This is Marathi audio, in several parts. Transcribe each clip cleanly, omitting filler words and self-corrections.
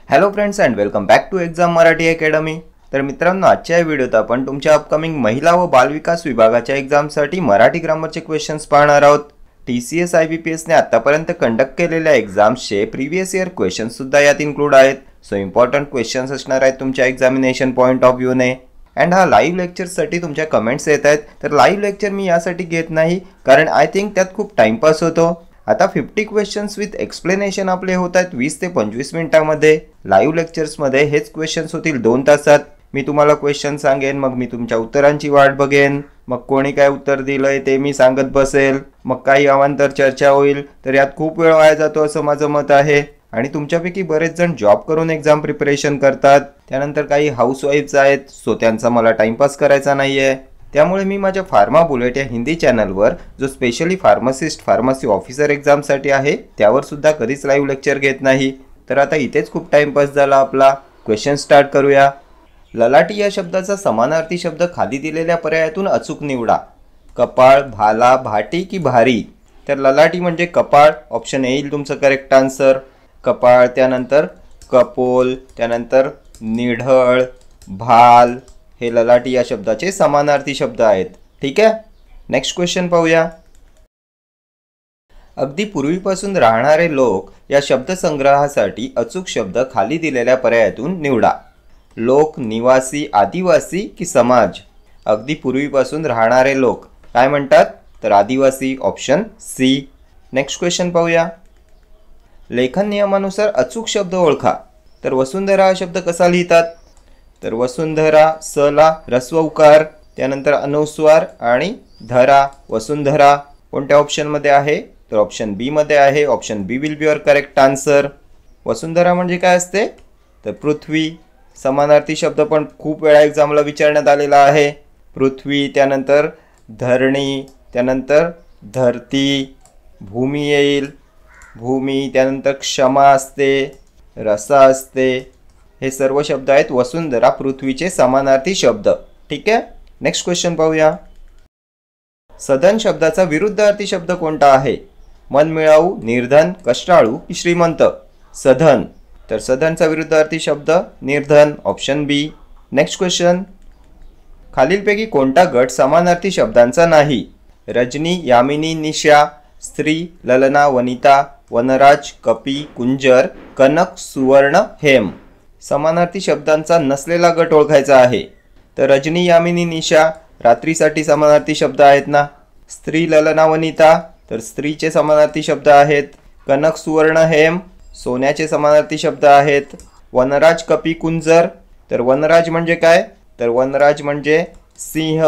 Hello friends and welcome back to exam Marathi academy. तर मित्रांनो, आजच्या व्हिडिओत आपण तुमच्या अपकमिंग महिला व बालविकास विभागाच्या एक्झामसाठी मराठी ग्रामरचे क्वेश्चन्स पाहणार आहोत। TCS IBPS ने आतापर्यंत कंडक्ट केलेल्या एक्झाम्सचे प्रीवियस इयर क्वेश्चन्स सुद्धा यात इन्क्लूड आहेत। सो इम्पॉर्टंट क्वेश्चन्स असणार आहेत तुमच्या एक्झामिनेशन पॉइंट ऑफ व्ह्यू ने। अँड हा लाईव्ह लेक्चरसाठी तुमच्या कमेंट्स येत आहेत, तर लाईव्ह लेक्चर मी यासाठी घेत नाही कारण आय थिंक त्यात खूप टाइमपास होतो। आता 50 क्वेश्चन्स विथ एक्सप्लेनेशन आपले होत आहेत 20 ते 25 मिनिटांमध्ये। लाईव्ह लेक्चर्समध्ये हेच क्वेश्चन्स होतील 2 तासात। मी तुम्हाला क्वेश्चन सांगेन, मग मी तुमच्या उत्तरांची वाट बघेन, मग कोणी काय उत्तर दिलंय ते मी सांगत बसेल, मग काही अवांतर चर्चा होईल। तर यात खूप वेळ वाया जातो असं माझं मत आहे। आणि तुमच्यापैकी बरेच जण जॉब करून एक्झाम प्रिपरेशन करतात, त्यानंतर काही हाऊसवाईफ्स आहेत, सो त्यांचा मला टाइमपास करायचा नाहीये। त्यामुळे मी माझ्या फार्मा बुलेट या हिंदी चॅनलवर जो स्पेशली फार्मासिस्ट फार्मसी ऑफिसर एक्झामसाठी आहे त्यावर सुद्धा कधीच लाईव्ह लेक्चर घेत नाही। तर आता इथेच खूप टाइमपास झाला आपला। क्वेश्चन स्टार्ट करूया। ललाटी या शब्दाचा समानार्थी शब्द खाली दिलेल्या पर्यायातून अचूक निवडा। कपाळ, भाला, भाटी की भारी। तर ललाटी म्हणजे कपाळ, ऑप्शन ए येईल तुमचं करेक्ट आन्सर। कपाळ, त्यानंतर कपोल, त्यानंतर निढळ, भाल हे ललाटी या शब्दाचे समानार्थी शब्द आहेत। ठीक आहे, नेक्स्ट क्वेश्चन पाहूया। अगदी पूर्वीपासून राहणारे लोक या शब्दसंग्रहासाठी अचूक शब्द खाली दिलेल्या पर्यायातून निवडा। लोक, निवासी, आदिवासी की समाज। अगदी पूर्वीपासून राहणारे लोक काय म्हणतात, तर आदिवासी, ऑप्शन सी। नेक्स्ट क्वेश्चन पाहूया। लेखन नियमानुसार अचूक शब्द ओळखा। तर वसुंधरा हा शब्द कसा लिहितात, तर वसुंधरा, स ला ह्रस्व उकार, त्यानंतर अनुस्वार आणि धरा, वसुंधरा कोणत्या ऑप्शनमध्ये आहे, तर ऑप्शन बी मध्ये आहे। Option B will be your correct answer. वसुंधरा म्हणजे काय असते, तर पृथ्वी। समानार्थी शब्द पण खूप वेळा एक्झामला विचारण्यात आलेला आहे। पृथ्वी, त्यानंतर धरणी, त्यानंतर धरती, भूमी येईल, भूमी, त्यानंतर क्षमा असते, रसा असते, हे सर्व शब्द आहेत वसुंधरा पृथ्वीचे समानार्थी शब्द। ठीक आहे, नेक्स्ट क्वेश्चन पाहूया। सधन शब्दाचा विरुद्धार्थी शब्द कोणता आहे, मनमिळाऊ, निर्धन, कष्टाळू की श्रीमंत। सधन, तर सधनचा विरुद्धार्थी शब्द निर्धन, ऑप्शन बी। Next question. खालीलपैकी कोणता गट समानार्थी शब्दांचा नाही, रजनी, यामिनी, निशा, स्त्री, ललना, वनिता, वनराज, कपी, कुंजर, कनक, सुवर्ण, हेम। समानार्थी शब्दांचा नसलेला गट ओळखायचा आहे। तर रजनी, यामिनी, निशा रात्रीसाठी समानार्थी शब्द आहेत ना। स्त्री, ललना, वनिता तर स्त्रीचे समानार्थी शब्द आहेत। कनक, सुवर्ण, हेम सोन्याचे समानार्थी शब्द आहेत। वनराज, कपी, कुंजर तर वनराज म्हणजे काय, तर वनराज म्हणजे सिंह।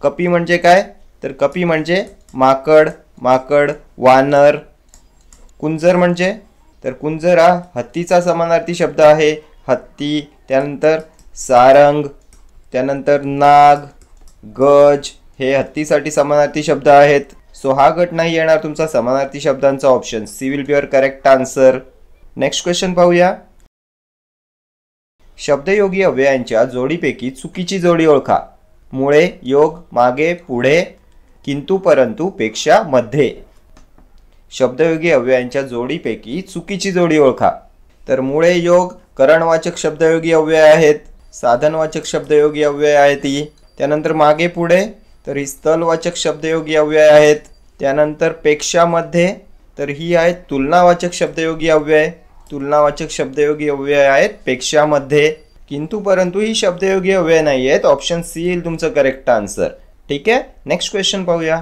कपी म्हणजे काय, तर कपी म्हणजे माकड, माकड, वानर। कुंजर म्हणजे, तर कुंजर हा हत्तीचा समानार्थी शब्द आहे, हत्ती। त्यानंतर सारंग, त्यानंतर नाग, गज हे हत्तीसाठी समानार्थी शब्द आहेत। सो हा गट नाही येणार तुमचा समानार्थी शब्दांचा, option C will be your correct answer. Next question पाहूया। शब्दयोगी अव्ययांच्या जोडीपैकी चुकीची जोडी ओळखा। मुळे, योग, मागे, पुढे, किंतु, परंतु, पेक्षा, मध्ये। शब्दयोगी अव्ययांच्या जोडीपैकी चुकीची जोडी ओळखा। तर मुळे, योग करणवाचक शब्दयोगी अव्यय आहेत, साधनवाचक शब्दयोगी अव्यय आहेत ही। त्यानंतर मागे, पुढे तर ही स्थलवाचक शब्दयोगी अव्यय आहेत। त्यानंतर पेक्षा, मध्ये तर ही आहेत तुलनावाचक शब्दयोगी अव्यय, तुलनावाचक शब्दयोगी अव्यय आहेत पेक्षा, मध्ये। किंतु, परंतु ही शब्दयोगी अव्यय नाही आहेत, ऑप्शन सी येईल तुमचं करेक्ट आन्सर। ठीक आहे, नेक्स्ट क्वेश्चन पाहूया।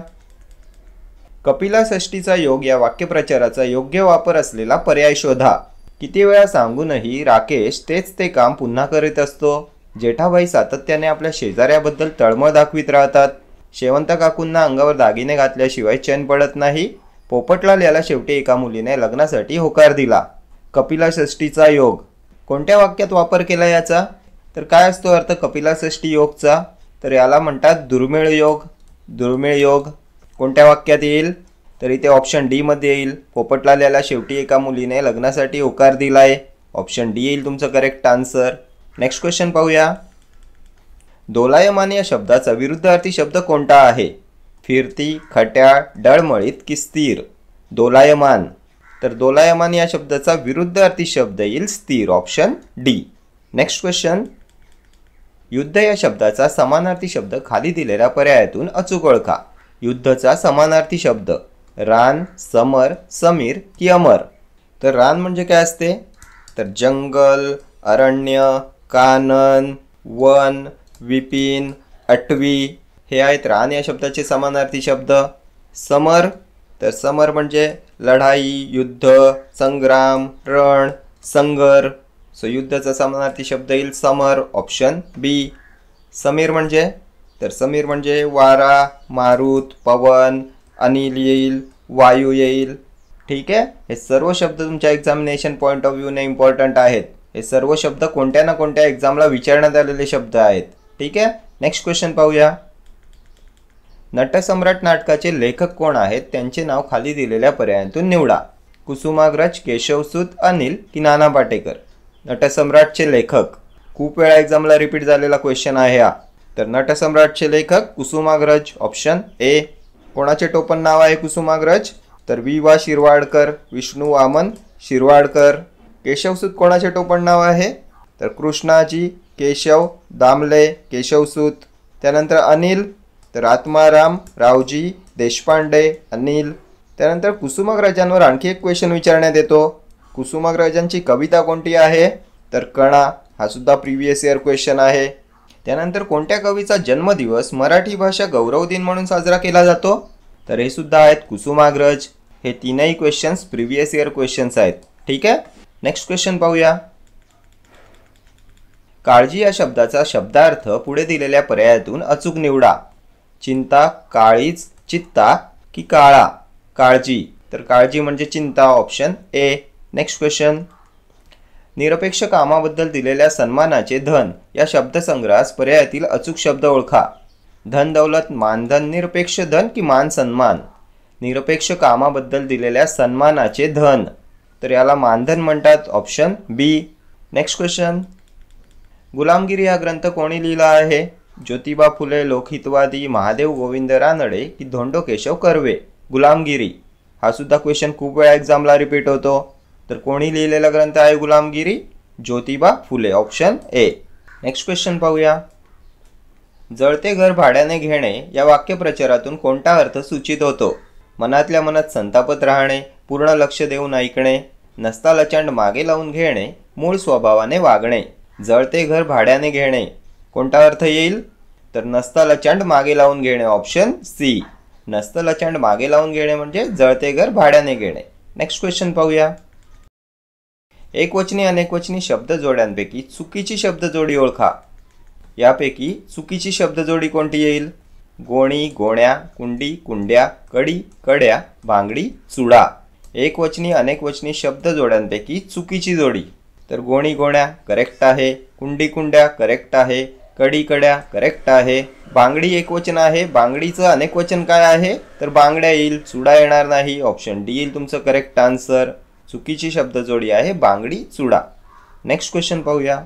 कपिला षष्टीचा योग या वाक्यप्रचाराचा योग्य वापर असलेला पर्याय शोधा। किती वेळा सांगूनही राकेश तेच ते काम पुन्हा करीत असतो। जेठाबाई सातत्याने आपल्या शेजाऱ्याबद्दल तळमळ दाखवित राहतात। शेवंत काकूंना अंगावर दागिने घातल्याशिवाय चैन पडत नाही। पोपटलाल याला शेवटी एका मुलीने लग्नासाठी होकार दिला। कपिला षष्टीचा योग कोणत्या वाक्यात वापर केला याचा, तर काय असतो अर्थ कपिला षष्टी योगचा, तर याला म्हणतात दुर्मिळ योग। दुर्मिळ योग कोणत्या वाक्यात येईल, तर इथे ऑप्शन डी मध्ये येईल। पोपटलाल याला शेवटी एका मुलीने लग्नासाठी होकार दिलाय, ऑप्शन डी येईल तुमचं करेक्ट आन्सर। नेक्स्ट क्वेश्चन पाहूया। दोलायमान या शब्दाचा विरुद्धार्थी शब्द कोणता आहे, फिरती, खट्याळ, डळमळीत की स्थिर। दोलायमान तर दोलायमान या शब्दाचा विरुद्धार्थी शब्द येईल स्थिर, ऑप्शन डी. नेक्स्ट क्वेश्चन, युद्ध या शब्दाचा समानार्थी शब्द खाली दिलेल्या पर्यायातून अचूक ओळखा. युद्धचा समानार्थी शब्द रान, समर, समीर की अमर. तर रान म्हणजे काय असते, तर जंगल, अरण्य, कानन, वन, विपिन, अटवी हे आहेत रान या शब्दाचे समानार्थी शब्द. समर, तर समर म्हणजे लढाई, युद्ध, संग्राम, रण, संघर्ष. सो युद्धाचा समानार्थी शब्द येईल समर, ऑप्शन बी. समीर म्हणजे, तर समीर म्हणजे वारा, मारुत, पवन, अनिल येईल, वायू येईल. ठीक आहे, हे सर्व शब्द तुमच्या एक्झामिनेशन पॉईंट ऑफ व्ह्यूने इम्पॉर्टंट आहेत. हे सर्व शब्द कोणत्या ना कोणत्या एक्झामला विचारण्यात आलेले शब्द आहेत. ठीक आहे, नेक्स्ट क्वेश्चन पाहूया. नटसम्राट नाटकाचे लेखक कोण आहेत, त्यांचे नाव खाली दिलेल्या पर्यायांतून निवडा. कुसुमाग्रज, केशवसूत, अनिल की नाना पाटेकर. नटसम्राटचे लेखक खूप वेळा एक्झामला रिपीट झालेला क्वेश्चन आहे हा. तर नटसम्राटचे लेखक कुसुमाग्रज, ऑप्शन ए. कोणाचे टोपण नाव आहे कुसुमाग्रज, तर वि वा शिरवाडकर, विष्णू वामन शिरवाडकर. केशवसूत कोणाचे टोपण नाव आहे, तर कृष्णाजी केशव दामले केशवसूत. त्यानंतर अनिल, तर आत्माराम रावजी देशपांडे अनिल. त्यानंतर कुसुमाग्रजांवर आणखी एक क्वेश्चन विचारण्यात येतो. कुसुमाग्रजांची कविता कोणती आहे, तर कणा. हा सुद्धा प्रिव्हियस इयर क्वेश्चन आहे. त्यानंतर कोणत्या कवीचा जन्मदिवस मराठी भाषा गौरव दिन म्हणून साजरा केला जातो, तर हे सुद्धा आहेत कुसुमाग्रज. हे तीनही क्वेश्चन्स प्रिव्हियस इयर क्वेश्चन्स आहेत. ठीक आहे, नेक्स्ट क्वेश्चन पाहूया. काळजी या शब्दाचा शब्दार्थ पुढे दिलेल्या पर्यायातून अचूक निवडा. चिंता, काळीज, चित्ता की काळा. काळजी, तर काळजी म्हणजे चिंता, ऑप्शन ए. नेक्स्ट क्वेश्चन, निरपेक्ष कामाबद्दल दिलेल्या सन्मानाचे धन या शब्दसंग्रहास पर्यायातील अचूक शब्द ओळखा. धन दौलत, मानधन, निरपेक्ष धन की मान सन्मान. निरपेक्ष कामाबद्दल दिलेल्या सन्मानाचे धन, तर याला मानधन म्हणतात, ऑप्शन बी. नेक्स्ट क्वेश्चन, गुलामगिरी हा ग्रंथ कोणी लिहिला आहे. ज्योतिबा फुले, लोकहितवादी, महादेव गोविंद रानडे की धोंडो केशव कर्वे. गुलामगिरी हा सुद्धा क्वेश्चन खूप वेळा एक्झामला रिपीट होतो. तर कोणी लिहिलेला ग्रंथ आहे गुलामगिरी, Jyotiba Phule, option A. Next question पाहूया. जळते घर भाड्याने घेणे या वाक्यप्रचारातून कोणता अर्थ सूचित होतो. मनातल्या मनात संतापत राहणे, पूर्ण लक्ष देऊन ऐकणे, नसता लचांड मागे लावून घेणे, मूळ स्वभावाने वागणे. जळते घर भाड्याने घेणे कोणता अर्थ येईल, तर नसता लचांड मागे लावून घेणे, ऑप्शन सी. नसता लचांड मागे लावून घेणे म्हणजे जळते घर भाड्याने घेणे. नेक्स्ट क्वेश्चन पाहूया. एकवचनी अनेकवचनी शब्द जोड्यांपैकी चुकीची शब्द जोडी ओळखा. यापैकी चुकीची शब्द जोडी कोणती येईल. गोणी, गोण्या, कुंडी, कुंड्या, कडी, कड्या, भांगडी, चुडा. एकवचनी अनेकवचनी शब्द जोड्यांपैकी चुकीची जोडी, तर गोणी गोण्या करेक्ट आहे, कुंडी कुंड्या करेक्ट आहे, कडी कड्या करेक्ट आहे. बांगडी एकवचन आहे, बांगडीचं अनेकवचन काय आहे, तर बांगड्या येईल, चुडा येणार नाही, ऑप्शन डी येईल तुमचं करेक्ट आन्सर. चुकीची शब्द जोडी आहे बांगडी, चुडा. नेक्स्ट क्वेश्चन पाहूया.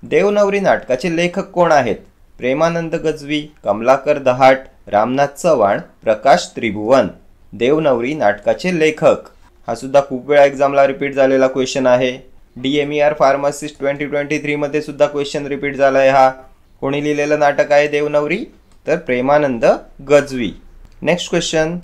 देवनवरी नाटकाचे लेखक कोण आहेत. प्रेमानंद गजवी, कमलाकर दहाट, रामनाथ चव्हाण, प्रकाश त्रिभुवन. देवनवरी नाटकाचे लेखक हा सुद्धा खूप वेळा एक्झामला रिपीट झालेला क्वेश्चन आहे. DMER फार्मासिस्ट 2023 मध्ये सुद्धा क्वेश्चन रिपीट झाला आहे हा. कोणी लिहिलेलं नाटक आहे देवनवरी, तर प्रेमानंद गजवी. नेक्स्ट क्वेश्चन,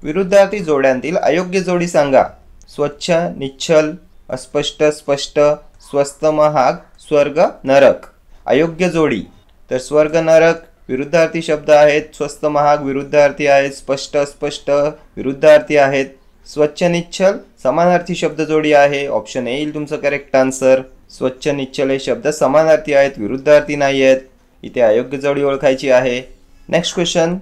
विरुद्धार्थी जोड्यांतील अयोग्य जोडी सांगा. स्वच्छ, निश्चल, अस्पष्ट, स्पष्ट, स्वस्त, महाग, स्वर्ग, नरक. अयोग्य जोडी, तर स्वर्ग नरक विरुद्धार्थी शब्द आहेत, स्वस्त महाग विरुद्धार्थी आहेत, स्पष्ट अस्पष्ट विरुद्धार्थी आहेत, स्वच्छ निश्चल समानार्थी शब्द जोडी आहे, ऑप्शन ए येईल तुमचं करेक्ट आन्सर. स्वच्छ निश्चल हे शब्द समानार्थी आहेत, विरुद्धार्थी नाही आहेत. इथे अयोग्य जोडी ओळखायची आहे. नेक्स्ट क्वेश्चन,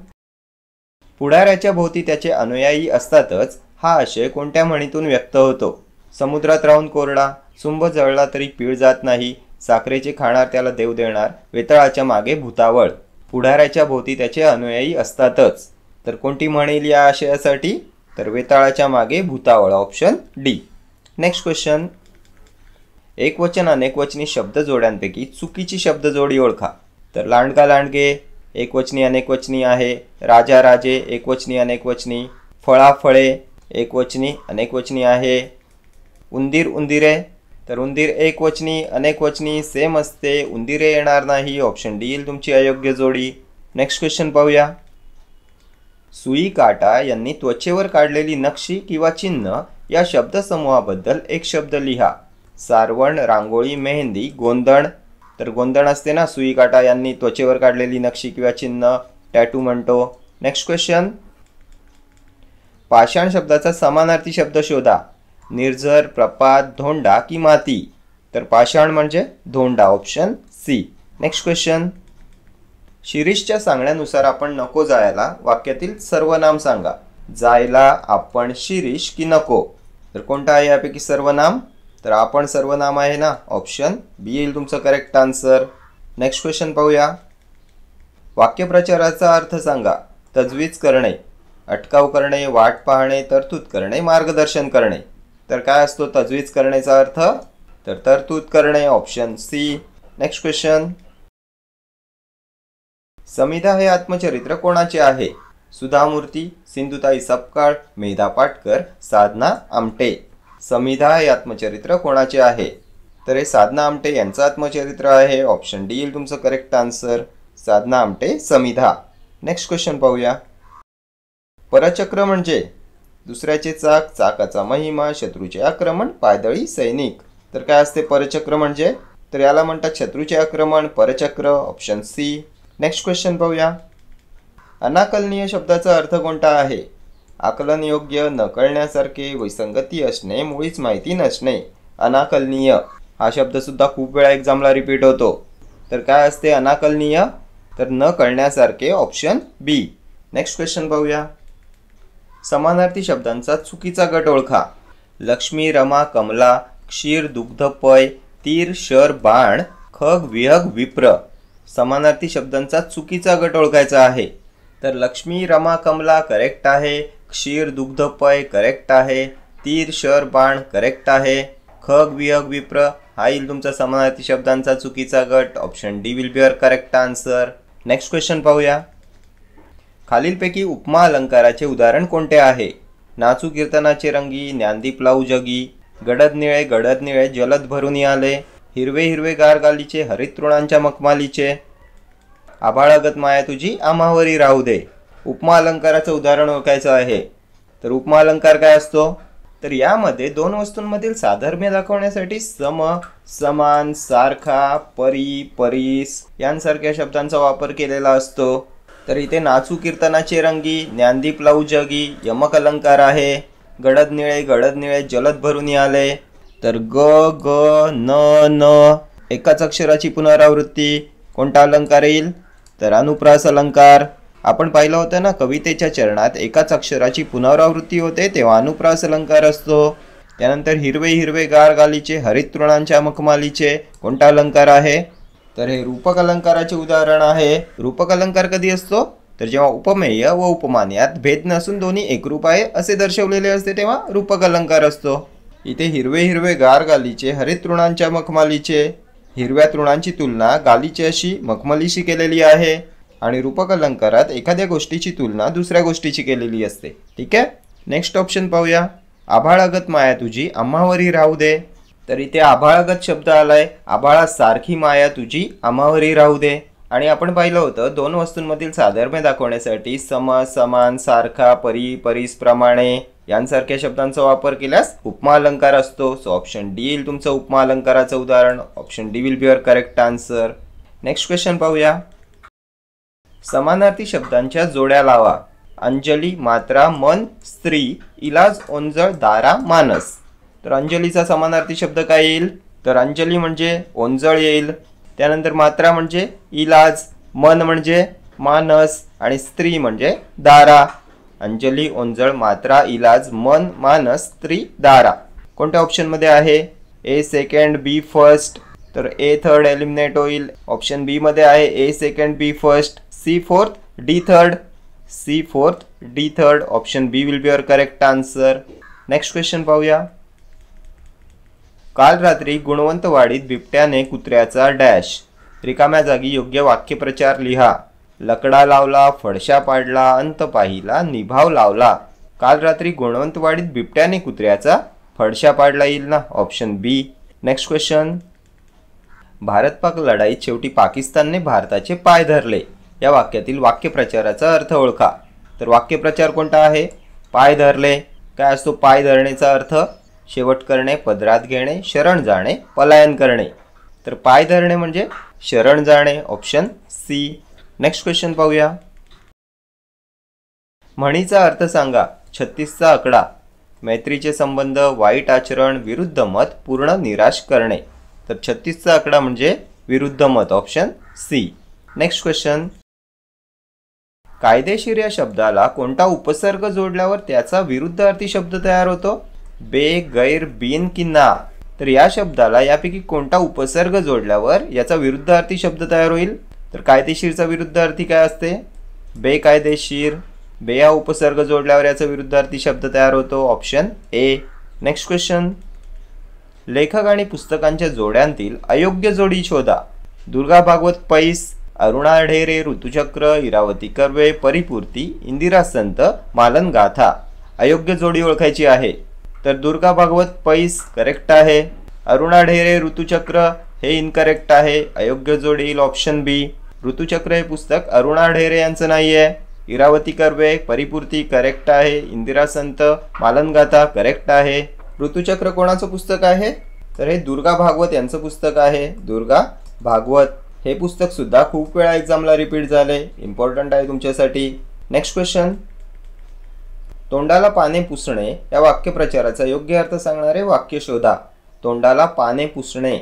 पुढाऱ्याच्या भोवती त्याचे अनुयायी असतातच हा आशय कोणत्या म्हणीतून व्यक्त होतो. समुद्रात राहून कोरडा, सुंभ जळला तरी पीळ जात नाही, साखरेचे खाणार त्याला देव देणार, वेताळाच्या मागे भूतावळ. पुढाऱ्याच्या भोवती त्याचे अनुयायी असतातच, तर कोणती म्हण येईल या आशयासाठी, तर वेताळाच्या मागे भूतावळ, ऑप्शन डी. नेक्स्ट क्वेश्चन, एकवचन अनेकवचनी शब्द जोड्यांपैकी चुकीची शब्द जोडी ओळखा. तर लांडगा लांडगे एकवचनी अनेकवचनी आहे, राजा राजे एकवचनी अनेकवचनी, फळा फळे एकवचनी अनेकवचनी आहे. उंदीर उंदिरे, तर उंदीर एकवचनी अनेकवचनी सेम असते, उंदिरे येणार नाही. ऑप्शन डी येईल तुमची अयोग्य जोडी. नेक्स्ट क्वेश्चन पाहूया. सुई काटा यांनी त्वचेवर काढलेली नक्षी किंवा चिन्ह या शब्दसमूहाबद्दल एक शब्द लिहा. सारवण, रांगोळी, मेहंदी, गोंधण. तर गोंधण असते ना, सुई काटा यांनी त्वचेवर काढलेली नक्षी किंवा चिन्ह टॅटू म्हणतो. Next question. पाषाण शब्दाचा समानार्थी शब्द शोधा. निर्झर, प्रपात, धोंडा की माती. तर पाषाण म्हणजे धोंडा. Option C. Next question. शिरीषच्या सांगण्यानुसार आपण नको जायला वाक्यातील सर्वनाम सांगा. जायला आपण शिरीष की नको. तर कोणतं आहे यापैकी सर्वनाम. तर आपण सर्वनाम आहे ना. ऑप्शन बी येईल तुमचं करेक्ट आन्सर. नेक्स्ट क्वेश्चन पाहूया. वाक्यप्रचाराचा अर्थ सांगा. तजवीज करणे, अटकाव करणे, वाट पाहणे, तरतूद करणे, मार्गदर्शन करणे. तर काय असतो तजवीज करण्याचा अर्थ. तर तरतूद करणे. Option C. Next question. Samidha हे आत्मचरित्र कोणाचे आहे. सुधा मूर्ती, सिंधुताई सपकाळ, मेधा पाटकर, साधना आमटे. समिधा हे आत्मचरित्र कोणाचे आहे. तर हे साधना आमटे यांचं आत्मचरित्र आहे. ऑप्शन डी येईल तुमचं करेक्ट आन्सर. साधना आमटे समिधा. नेक्स्ट क्वेश्चन पाहूया. परचक्र म्हणजे दुसऱ्याचे चाक, चाकाचा महिमा, शत्रूचे आक्रमण, पायदळी सैनिक. तर काय असते परचक्र म्हणजे. तर याला म्हणतात शत्रूचे आक्रमण, परचक्र. Option C. नेक्स्ट क्वेश्चन पाहूया. अनाकलनीय शब्दाचा अर्थ कोणता आहे. आकलन योग्य, न कळण्यासारखे, विसंगती असणे, मुळीच माहिती नसणे. अनाकलनीय हा शब्द सुद्धा खूप वेळा एक्झामला रिपीट होतो. तर काय असते अनाकलनीय. तर न कळण्यासारखे. Option B. नेक्स्ट क्वेश्चन पाहूया. समानार्थी शब्दांचा चुकीचा गट ओळखा. लक्ष्मी, रमा, कमला, क्षीर, दुग्ध, पय, तीर, शर, बाण, खग, विहग, विप्र. समानार्थी शब्दांचा चुकीचा गट ओळखायचा आहे. तर लक्ष्मी, रमा, कमला करेक्ट आहे. क्षीर, दुग्ध, पय करेक्ट आहे. तीर, शर, बाण करेक्ट आहे. खग, विहग, विप्र हा येईल तुमचा समानार्थी शब्दांचा चुकीचा गट. Option D will be your correct answer. Next question पाहूया. खालीलपैकी उपमा अलंकाराचे उदाहरण कोणते आहे. नाचू कीर्तनाचे रंगी, ज्ञानदीप लावू जगी, गडद निळे जलद भरून आले, हिरवे हिरवे गार गालीचे, हरित तृणांच्या मखमालीचे, आभाळागत माया तुझी आम्हावरी राहू दे. उपमा अलंकाराचं उदाहरण ओळखायचं आहे. तर उपमा अलंकार काय असतो. तर यामध्ये दोन वस्तूंमधील साधर्म्य दाखवण्यासाठी सम, समान, सारखा, परी, परीस यांसारख्या शब्दांचा वापर केलेला असतो. तर इथे नाचू कीर्तनाचे रंगी, ज्ञानदीप लावू जगी यमक अलंकार आहे. गडद निळे जलद भरून आले. तर ग, ग, न, न एकाच अक्षराची पुनरावृत्ती. कोणता अलंकार येईल. तर अनुप्रास अलंकार. आपण पाहिलं होतं ना कवितेच्या चरणात एकाच अक्षराची पुनरावृत्ती होते तेव्हा अनुप्रास अलंकार असतो. त्यानंतर हिरवे हिरवे गार गालीचे, हरित तृणांच्या मखमालीचे कोणता अलंकार आहे. तर हे रूपक अलंकाराचे उदाहरण आहे. रूपक अलंकार कधी असतो. तर जेव्हा उपमेय व उपमान यात भेद नसून दोन्ही एकरूप आहे असे दर्शवलेले असते तेव्हा रूपक अलंकार असतो. इथे हिरवे हिरवे गार गालीचे, हरित तृणांच्या मखमालीचे. हिरव्या तृणांची तुलना गालीच्याशी मखमलीशी केलेली आहे आणि रूपक अलंकारात एखाद्या गोष्टीची तुलना दुसऱ्या गोष्टीची केलेली असते. ठीक आहे. नेक्स्ट ऑप्शन पाहूया. आभाळागत माया तुझी आम्हावरी राहू दे. तर इथे आभाळागत शब्द आलाय. आभाळासारखी माया तुझी आम्हावरी राहू दे. आणि आपण पाहिलं होतं दोन वस्तूंमधील साधर्म्य दाखवण्यासाठी सम, समान, सारखा, परी, परीस, प्रमाणे यांसारख्या शब्दांचा वापर केल्यास उपमा अलंकार असतो. सो ऑप्शन डी येईल तुमचं उपमा अलंकाराचं उदाहरण. Option D will be your correct answer. Next question पाहूया. समानार्थी शब्दांच्या जोड्या लावा. अंजली, मात्रा, मन, स्त्री, इलाज, ओंजळ, दारा, मानस. तर अंजलीचा समानार्थी शब्द काय येईल. तर अंजली म्हणजे ओंजळ येईल. त्यानंतर मात्रा म्हणजे इलाज, मन म्हणजे मानस आणि स्त्री म्हणजे दारा. अंजली, ओंजळ, मात्रा, इलाज, मन, मानस, स्त्री, दारा. कोणत्या ऑप्शनमध्ये आहे. A second, B first. तर ए थर्ड एलिमिनेट होईल. ऑप्शन बी मध्ये आहे A second, B first, C fourth, D third. C fourth, D third. Option B will be your correct answer. Next question पाहूया. काल रात्री गुणवंतवाडीत बिबट्याने कुत्र्याचा डॅश. रिकाम्या जागी योग्य वाक्यप्रचार लिहा. लकडा लावला, फडशा पाडला, अंत पाहिला, निभाव लावला. काल रात्री गुणवंतवाडीत बिबट्याने कुत्र्याचा फडशा पाडला येईल ना, option B. Next question. Bharat Pak लढाईत शेवटी पाकिस्तानने भारताचे पाय धरले या वाक्यातील वाक्यप्रचाराचा अर्थ ओळखा. तर वाक्यप्रचार कोणता आहे? पाय धरले. काय असतो पाय धरणेचा अर्थ? शेवट करणे, पदरात घेणे, शरण जाणे, पलायन करणे. तर पाय धरणे म्हणजे शरण जाणे, ऑप्शन सी. नेक्स्ट क्वेश्चन पाहूया. म्हणीचा अर्थ सांगा. 36चा आकडा. मैत्रीचे संबंध, वाईट आचरण, विरुद्ध मत, पूर्ण निराश करणे. तर 36चा आकडा म्हणजे विरुद्ध मत, ऑप्शन सी. Next question. कायदेशीर या शब्दाला कोणता उपसर्ग जोडल्यावर त्याचा विरुद्ध अर्थी शब्द तयार होतो? बे, गैर, बिन की ना. तर या शब्दाला यापैकी कोणता उपसर्ग जोडल्यावर याचा विरुद्ध अर्थी शब्द तयार होईल? तर कायदेशीरचा विरुद्ध अर्थी काय असते? बेकायदेशीर. बे हा उपसर्ग जोडल्यावर याचा विरुद्ध अर्थी शब्द तयार होतो, ऑप्शन ए. Next question. लेखक आणि पुस्तकांच्या जोड्यांतील अयोग्य जोडी शोधा. दुर्गा भागवत पैस, अरुणा ढेरे ऋतुचक्र, इरावती कर्वे परिपूर्ती, इंदिरा संत मालन गाथा. अयोग्य जोडी ओळखायची आहे. तर दुर्गा भागवत पैस करेक्ट आहे. अरुणा ढेरे ऋतुचक्र हे इनकरेक्ट आहे. अयोग्य जोडी येईल ऑप्शन बी. ऋतुचक्र हे पुस्तक अरुणा ढेरे यांचं नाही आहे. इरावती कर्वे परिपूर्ती करेक्ट आहे. इंदिरा संत मालन गाथा करेक्ट आहे. ऋतुचक्र कोणाचं पुस्तक आहे? तर हे दुर्गा भागवत यांचं पुस्तक आहे. दुर्गा भागवत हे पुस्तक सुद्धा खूप वेळा एक्झामला रिपीट झाले. इम्पॉर्टंट आहे तुमच्यासाठी. Next question. तोंडाला पाने पुसणे या वाक्यप्रचाराचा योग्य अर्थ सांगणारे वाक्य शोधा. तोंडाला पाने पुसणे.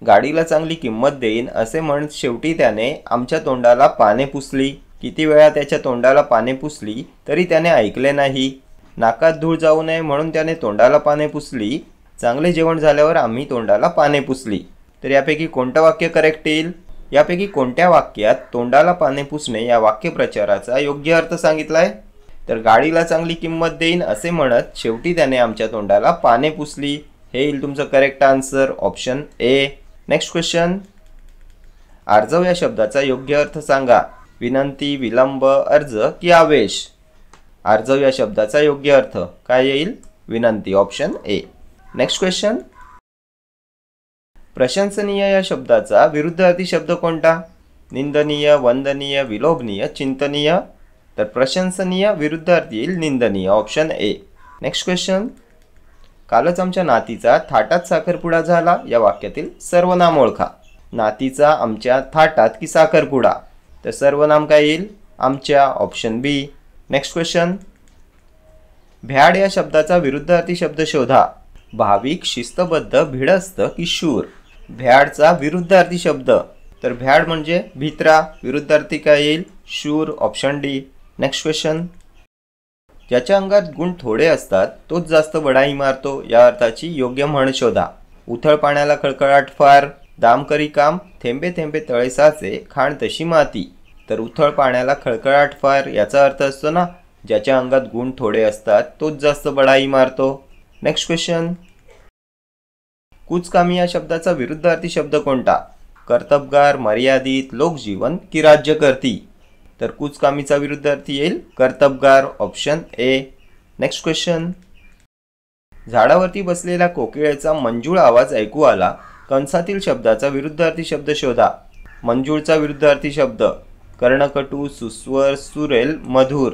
गाडीला चांगली किंमत देईन असे म्हणत शेवटी त्याने आमच्या तोंडाला पाने पुसली. किती वेळा त्याच्या तोंडाला पाने पुसली तरी त्याने ऐकले नाही. नाकात धूळ जाऊ नये म्हणून त्याने तोंडाला पाने पुसली. चांगले जेवण झाल्यावर आम्ही तोंडाला पाने पुसली. तर यापैकी कोणतं वाक्य करेक्ट येईल? यापैकी कोणत्या वाक्यात तोंडाला पाने पुसणे या वाक्यप्रचाराचा योग्य अर्थ सांगितलाय? तर गाडीला चांगली किंमत देईन असे म्हणत शेवटी त्याने आमच्या तोंडाला पाने पुसली हे येईल तुमचं correct answer, option A. Next question. आर्जव या शब्दाचा योग्य अर्थ सांगा. विनंती, विलंब, अर्ज की आवेश. आर्जव या शब्दाचा योग्य अर्थ काय येईल? विनंती, ऑप्शन ए. Next question. प्रशंसनीय या शब्दाचा विरुद्ध अर्थी शब्द कोणता? निंदनीय, वंदनीय, विलोभनीय, चिंतनीय. तर प्रशंसनीय विरुद्ध अर्थी येईल निंदनीय, ऑप्शन ए. Next question. कालच आमच्या नातीचा थाटात साखरपुडा झाला या वाक्यातील सर्वनाम ओळखा. नातीचा आमच्या थाटात की साखरपुडा. तर सर्वनाम काय येईल? आमच्या, ऑप्शन बी. Next question. भ्याड या शब्दाचा विरुद्ध अर्थी शब्द शोधा. भाविक, शिस्तबद्ध, भिडस्त की शूर. भ्याडचा विरुद्ध अर्थी शब्द. तर भ्याड म्हणजे भित्रा. विरुद्ध अर्थी काय येईल? शूर, ऑप्शन डी. Next question. ज्याच्या अंगात गुण थोडे असतात तोच जास्त बढाई मारतो या अर्थाची योग्य म्हण शोधा. उथळ पाण्याला खळखळाट फार. दाम करी काम, थेंबे थेंबे तळे साचे, खाण तशी माती. तर उथळ पाण्याला खळखळाट फार याचा अर्थ असतो ना, ज्याच्या अंगात गुण थोडे असतात तोच जास्त बढाई मारतो. Next question. कुचकामी या शब्दाचा विरुद्ध अर्थी शब्द कोणता? कर्तबगार, मर्यादित, लोकजीवन की राज्यकर्ती. तर कुचकामीचा विरुद्ध अर्थी येईल कर्तबगार, ऑप्शन ए. Next question. झाडावरती बसलेल्या कोकिळेचा मंजूळ आवाज ऐकू आला. कंसातील शब्दाचा विरुद्ध अर्थी शब्द शोधा. मंजूळचा विरुद्ध अर्थी शब्द कर्णकटू, सुस्वर, सुरेल, मधुर.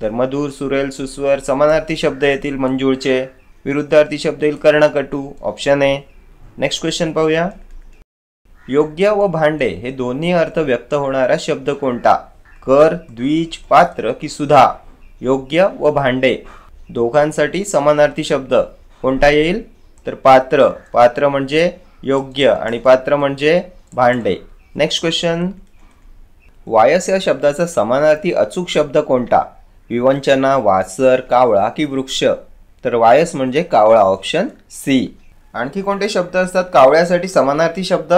तर मधुर, सुरेल, सुस्वर समानार्थी शब्द येतील मंजूळचे. विरुद्ध अर्थी शब्द येईल कर्णकटू, ऑप्शन ए. नेक्स्ट क्वेश्चन पाहूया. योग्य व भांडे हे दोन्ही अर्थ व्यक्त होणारा शब्द कोणता? कर, द्विज, पात्र की सुधा. योग्य व भांडे दोघांसाठी समानार्थी शब्द कोणता येईल? तर पात्र. पात्र म्हणजे योग्य आणि पात्र म्हणजे भांडे. Next question. वायस या शब्दाचा समानार्थी अचूक शब्द कोणता? विवंचना, वासर, कावळा की वृक्ष. तर वायस म्हणजे कावळा, ऑप्शन सी. आणखी कोणते शब्द असतात कावळ्यासाठी समानार्थी शब्द?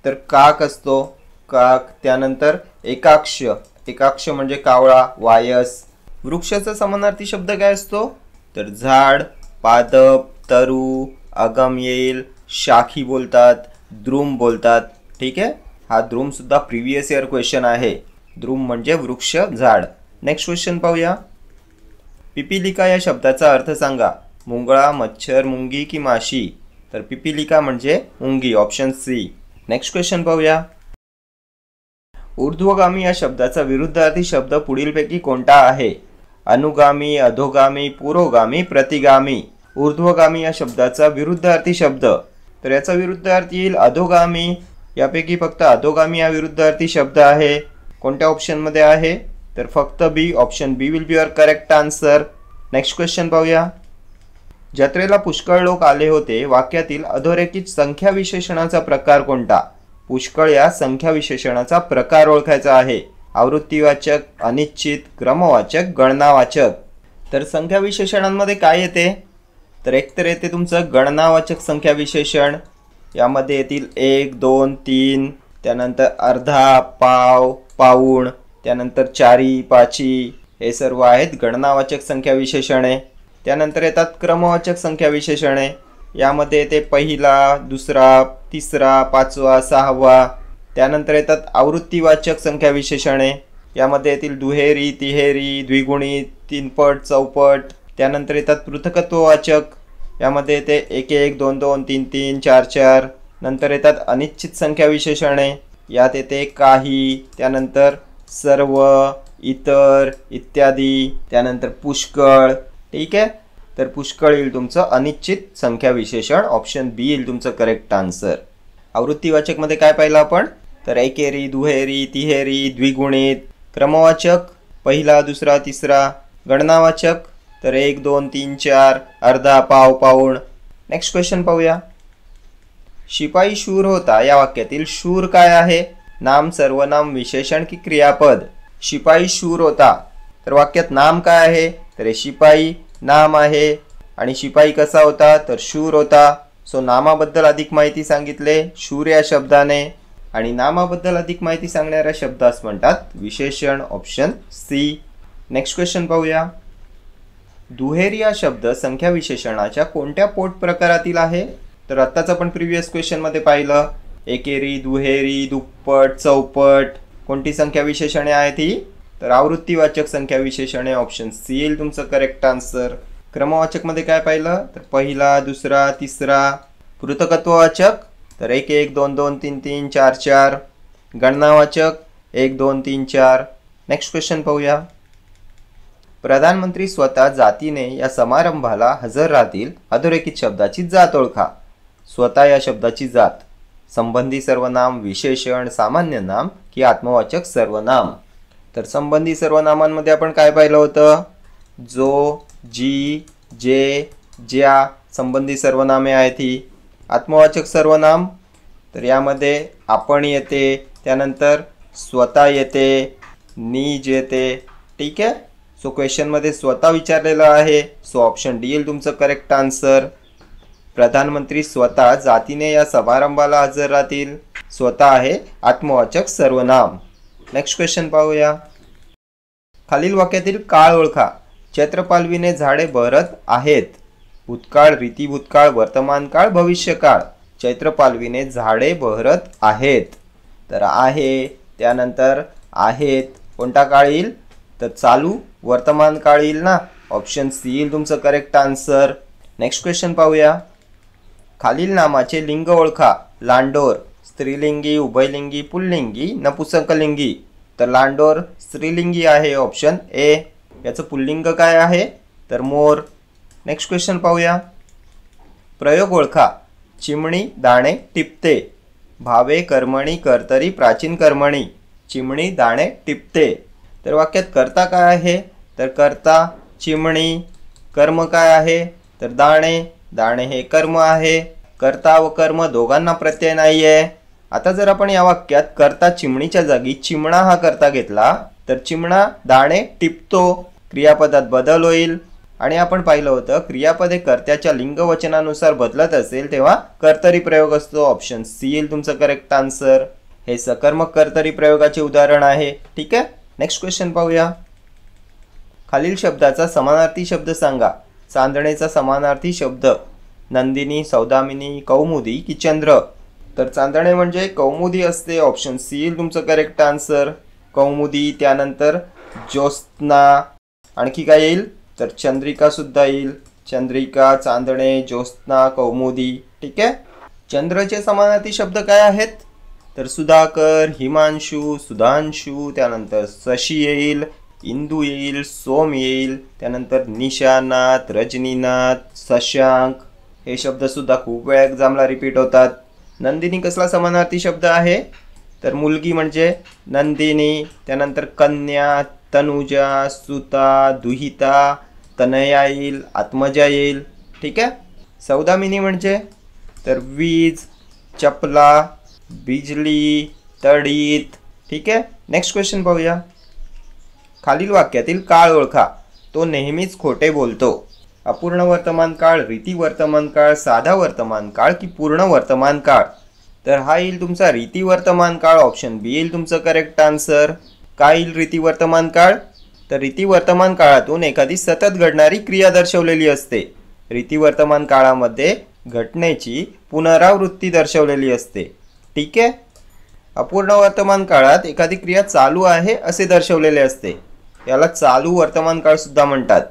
तर काक असतो, काक. त्यानंतर एकाक्ष. एकाक्ष म्हणजे कावळा, वायस. वृक्षाचा समानार्थी शब्द काय असतो? तर झाड, पादप, तरु, अगम येईल, शाखी बोलतात, द्रुम बोलतात. ठीक आहे. हा द्रुम सुद्धा प्रिव्हियस इयर क्वेश्चन आहे. द्रुम म्हणजे वृक्ष, झाड. नेक्स्ट क्वेश्चन पाहूया. पिपीलिका या शब्दाचा अर्थ सांगा. मुंगळा, मच्छर, मुंगी की माशी. तर पिपीलिका म्हणजे मुंगी, ऑप्शन सी. नेक्स्ट क्वेश्चन पाहूया. ऊर्ध्वगामी या शब्दाचा विरुद्धार्थी शब्द पुढीलपैकी कोणता आहे? अनुगामी, अधोगामी, पुरोगामी, प्रतिगामी. ऊर्ध्वगामी या शब्दाचा विरुद्धार्थी शब्द, तर याचा विरुद्धार्थी येईल अधोगामी. यापैकी फक्त अधोगामी हा विरुद्धार्थी शब्द आहे. कोणत्या ऑप्शनमध्ये आहे? तर फक्त B, option B will be your correct answer. Next question पाहूया. जत्रेला पुष्कळ लोक आले होते वाक्यातील अधोरेखित संख्या विशेषणाचा प्रकार कोणता? पुष्कळ या संख्या विशेषणाचा प्रकार ओळखायचा आहे. आवृत्तीवाचक, अनिश्चित, क्रमवाचक, गणनावाचक. तर संख्या विशेषणांमध्ये काय येते? तर एकतर येते तुमचं गणनावाचक संख्या विशेषण. यामध्ये येतील 1, 2, 3, त्यानंतर अर्धा, पाव, पाऊण, त्यानंतर चारी, पाची, हे सर्व आहेत गणनावाचक संख्या विशेषणे. त्यानंतर येतात क्रमवाचक संख्या विशेषणे. यामध्ये येते पहिला, दुसरा, तिसरा, पाचवा, सहावा. त्यानंतर येतात आवृत्तीवाचक संख्या विशेषणे. यामध्ये येतील दुहेरी, तिहेरी, द्विगुणित, तीनपट, चौपट. त्यानंतर येतात पृथकत्ववाचक. यामध्ये येते 1 1, 2 2, 3 3, 4 4. नंतर येतात अनिश्चित संख्या विशेषणे. यात येते काही, त्यानंतर सर्व, इतर, इत्यादी. त्यानंतर पुष्कळ. ठीक आहे, तर पुष्कळ येईल तुमचं अनिश्चित संख्या विशेषण, ऑप्शन बी येईल तुमचं करेक्ट आन्सर. आवृत्तीवाचक मध्ये काय पाहिलं आपण? तर एकेरी, दुहेरी, तिहेरी, द्विगुणित. क्रमवाचक पहिला, दुसरा, तिसरा. गणनावाचक तर 1 2 3 4, अर्धा, पाव, पाऊण. नेक्स्ट क्वेश्चन पाहूया. शिपाई शूर होता या वाक्यातील शूर काय आहे? नाम, सर्वनाम, विशेषण की क्रियापद? शिपाई शूर होता, तर वाक्यात नाम काय आहे? तर शिपाई नाम आहे. आणि शिपाई कसा होता? तर शूर होता. सो नामाबद्दल अधिक माहिती सांगितले शूर या शब्दाने, आणि नामाबद्दल अधिक माहिती सांगणाऱ्या शब्दास म्हणतात विशेषण, ऑप्शन सी. नेक्स्ट क्वेश्चन पाहूया. दुहेरी हा शब्द संख्या विशेषणाच्या कोणत्या पोट प्रकारातील आहे? तर आत्ताच आपण प्रिव्हियस क्वेश्चन मध्ये पाहिलं. एकेरी, दुहेरी, दुप्पट, चौपट. कोणती संख्या विशेषणे आहेत ही? तर आवृत्तीवाचक संख्या विशेषणे, ऑप्शन सी येईल तुमचं करेक्ट आन्सर. क्रमवाचक मध्ये काय पाहिलं? तर पहिला, दुसरा, तिसरा. पृथकत्ववाचक तर 1 1, 2 2, 3 3, 4 4. गणनावाचक 1 2 3 4. नेक्स्ट क्वेश्चन पाहूया. प्रधानमंत्री स्वतः जातीने या समारंभाला हजर राहतील अधोरेखित शब्दाची जात ओळखा. स्वतः या शब्दाची जात, संबंधी सर्वनाम, विशेषण, सामान्य नाम की आत्मवाचक सर्वनाम? तर संबंधी सर्वनामांमध्ये आपण काय पाहिलं होतं? जो, जी, जे, ज्या संबंधी सर्वनामे आहेत ही. आत्मवाचक सर्वनाम तर यामध्ये आपण येते, त्यानंतर स्वतः येते, नीज येते. ठीक आहे, सो क्वेश्चनमध्ये स्वतः विचारलेलं आहे, सो ऑप्शन डी येईल तुमचं करेक्ट आन्सर. प्रधानमंत्री स्वतः जातीने या समारंभाला हजर राहतील. स्वतः आहे आत्मवाचक सर्वनाम. नेक्स्ट क्वेश्चन पाहूया. खालील वाक्यातील काळ ओळखा. चैत्रपालवीने झाडे बहरत आहेत. भूतकाळ, रीती भूतकाळ, वर्तमान काळ, भविष्यकाळ. चैत्रपालवीने झाडे बहरत आहेत, तर आहे, त्यानंतर आहेत. कोणता काळ येईल? तर चालू वर्तमान काळ येईल ना, ऑप्शन सी येईल तुमचं करेक्ट आन्सर. नेक्स्ट क्वेश्चन पाहूया. खालील नामाचे लिंग ओळखा. लांडोर स्त्रीलिंगी, उभयलिंगी, पुल्लिंगी, नपुंसकलिंगी. तर लांडोर स्त्रीलिंगी आहे, ऑप्शन ए. याचं पुल्लिंग काय आहे? तर मोर. नेक्स्ट क्वेश्चन पाहूया. प्रयोग ओळखा. चिमणी दाणे टिपते. भावे कर्मणी, कर्तरी, प्राचीन कर्मणी. चिमणी दाणे टिपते, तर वाक्यात कर्ता काय आहे? तर कर्ता चिमणी. कर्म काय आहे? तर दाणे. दाणे हे कर्म आहे. कर्ता व कर्म दोघांना प्रत्यय नाही आहे. आता जर आपण या वाक्यात कर्ता चिमणीच्या जागी चिमणा हा कर्ता घेतला, तर चिमणा दाणे टिपतो, क्रियापदात बदल होईल. आणि आपण पाहिलं होतं क्रियापद हे कर्त्याच्या लिंगवचनानुसार बदलत असेल तेव्हा कर्तरी प्रयोग असतो, ऑप्शन सी येईल तुमचं करेक्ट आन्सर. हे सकर्मक कर्तरी प्रयोगाचे उदाहरण आहे. ठीक आहे, नेक्स्ट क्वेश्चन पाहूया. खालील शब्दाचा समानार्थी शब्द सांगा. चांदणेचा समानार्थी शब्द नंदिनी, सौदामिनी, कौमुदी की चंद्र. तर चांदणे म्हणजे कौमुदी असते, ऑप्शन सी येईल तुमचं करेक्ट आन्सर. कौमुदी, त्यानंतर ज्योत्स्ना, आणखी काय येईल? तर चंद्रिका सुद्धा येईल. चंद्रिका, चांदणे, ज्योत्स्ना, कौमुदी. ठीक आहे. चंद्रचे समानार्थी शब्द काय आहेत? तर सुधाकर, हिमांशू, सुधांशू, त्यानंतर शशी येईल, इंदू येईल, सोम येईल, त्यानंतर निशानाथ, रजनीनाथ, शशांक. हे शब्द सुद्धा खूप वेळा एक्झामला रिपीट होतात. नंदिनी कसला समानार्थी शब्द आहे? तर मुलगी म्हणजे नंदिनी, त्यानंतर कन्या, तनुजा, सुता, दुहिता, तनया येईल, आत्मजा येईल. ठीक आहे. सौदामिनी म्हणजे तर वीज, चपला, बिजली, तडीत. ठीक आहे. नेक्स्ट क्वेश्चन पाहूया. खालील वाक्यातील काळ ओळखा. तो नेहमीच खोटे बोलतो. अपूर्ण वर्तमान काळ, रीती वर्तमान काळ, साधा वर्तमान काळ की पूर्ण वर्तमान काळ? तर हा येईल तुमचा रीती वर्तमान काळ. ऑप्शन बी येईल तुमचं करेक्ट आन्सर. काय येईल रीती वर्तमान काळ? तर रीती वर्तमान काळातून एखादी सतत घडणारी क्रिया दर्शवलेली असते. रीती वर्तमान काळामध्ये घटनेची पुनरावृत्ती दर्शवलेली असते. ठीक आहे. अपूर्ण वर्तमान काळात एखादी क्रिया चालू आहे असे दर्शवलेले असते. याला चालू वर्तमान काळ सुद्धा म्हणतात.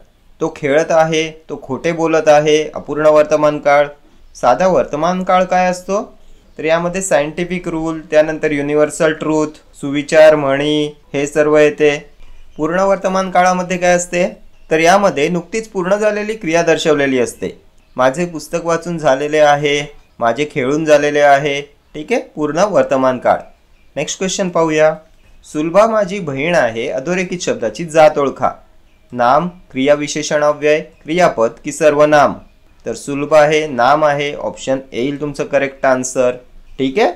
तो खेळत आहे, तो खोटे बोलत आहे, अपूर्ण वर्तमान काळ. साधा वर्तमान काळ काय असतो? तर यामध्ये सायंटिफिक रूल, त्यानंतर युनिव्हर्सल ट्रूथ, सुविचार, म्हणी हे सर्व येते. पूर्ण वर्तमान काळामध्ये काय असते? तर यामध्ये नुकतीच पूर्ण झालेली क्रिया दर्शवलेली असते. माझे पुस्तक वाचून झालेले आहे, माझे खेळून झालेले आहे. ठीक आहे. पूर्ण वर्तमान काळ. नेक्स्ट क्वेश्चन पाहूया. सुलभा माझी बहीण आहे अधोरेखित शब्दाची जात ओळखा. नाम, क्रिया विशेषण अव्यय, क्रियापद की सर्वनाम? तर सुलभा हे नाम आहे. ऑप्शन ए येईल तुमचं करेक्ट आन्सर. ठीक आहे.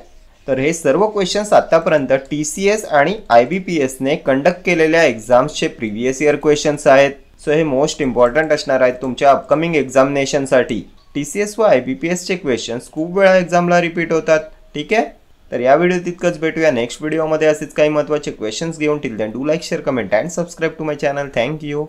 तर हे सर्व क्वेश्चन्स आतापर्यंत TCS आणि IBPSने कंडक्ट केलेल्या एक्झाम्सचे प्रिव्हियस इयर क्वेश्चन्स आहेत. सो हे मोस्ट इम्पॉर्टंट असणार आहेत तुमच्या अपकमिंग एक्झामिनेशनसाठी. TCS व IBPSचे क्वेश्चन्स खूप वेळा एक्झामला रिपीट होतात. ठीक आहे. तर या व्हिडिओ तितकंच. भेटूया नेक्स्ट व्हिडिओमध्ये असेच काही महत्त्वाचे क्वेश्चन्स घेऊन. Till then do like, share, comment and subscribe to my channel. Thank you.